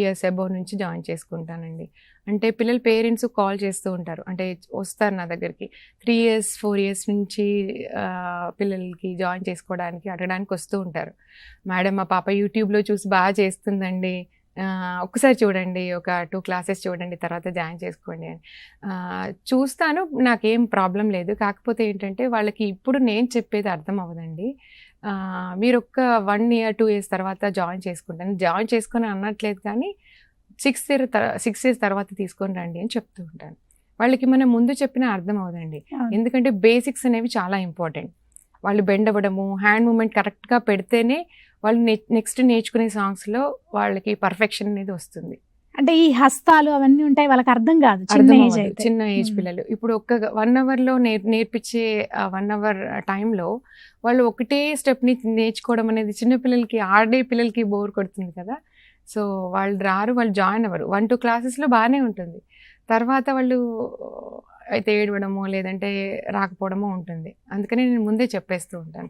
Years above నుంచి join చేసుకుంటానండి. అంటే పిల్లల పేరెంట్స్ కాల్ చేస్తూ ఉంటారు. అంటే వస్తారు నా దగ్గరికి 3 ఇయర్స్ 4 ఇయర్స్ నుంచి పిల్లలకి జాయిన్ చేసుకోవడానికి అడగడానికి వస్తూ ఉంటారు. మేడం మా పాప యూట్యూబ్లో చూసి బాగా చేస్తుందండి, ఒక్కసారి చూడండి, ఒక 2 క్లాసెస్ చూడండి, తర్వాత జాయిన్ చేసుకోండి అని. చూస్తాను, నాకేం ప్రాబ్లం లేదు. కాకపోతే ఏంటంటే వాళ్ళకి ఇప్పుడు నేను చెప్పేది అర్థం అవ్వదండి. మీరు ఒక 1 ఇయర్ 2 ఇయర్స్ తర్వాత జాయిన్ చేసుకుంటాను, జాయిన్ చేసుకొని అనట్లేదు కానీ 6 ఇయర్స్ తర్వాత తీసుకొని రండి అని చెప్తూ ఉంటాను. వాళ్ళకి మనం ముందు చెప్పినా అర్థం అవ్వదండి. ఎందుకంటే బేసిక్స్ అనేవి చాలా ఇంపార్టెంట్. వాళ్ళు బెండ్ అవ్వడము, హ్యాండ్ మూమెంట్ కరెక్ట్గా పెడితేనే వాళ్ళు నెక్స్ట్ నేర్చుకునే సాంగ్స్లో వాళ్ళకి పర్ఫెక్షన్ అనేది వస్తుంది. అంటే ఈ హస్తాలు అవన్నీ ఉంటాయి, వాళ్ళకి అర్థం కాదు చిన్న ఏజ్ పిల్లలు. ఇప్పుడు ఒక 1 అవర్లో నేర్పించే 1 అవర్ టైంలో వాళ్ళు ఒకటే స్టెప్ని నేర్చుకోవడం అనేది చిన్నపిల్లలకి, ఆడే పిల్లలకి బోర్ కొడుతుంది కదా. సో వాళ్ళు రారు, వాళ్ళు జాయిన్ అవ్వరు. 1-2 క్లాసెస్లో బాగానే ఉంటుంది, తర్వాత వాళ్ళు అయితే ఏడవడమో లేదంటే రాకపోవడమో ఉంటుంది. అందుకని నేను ముందే చెప్పేస్తూ ఉంటాను.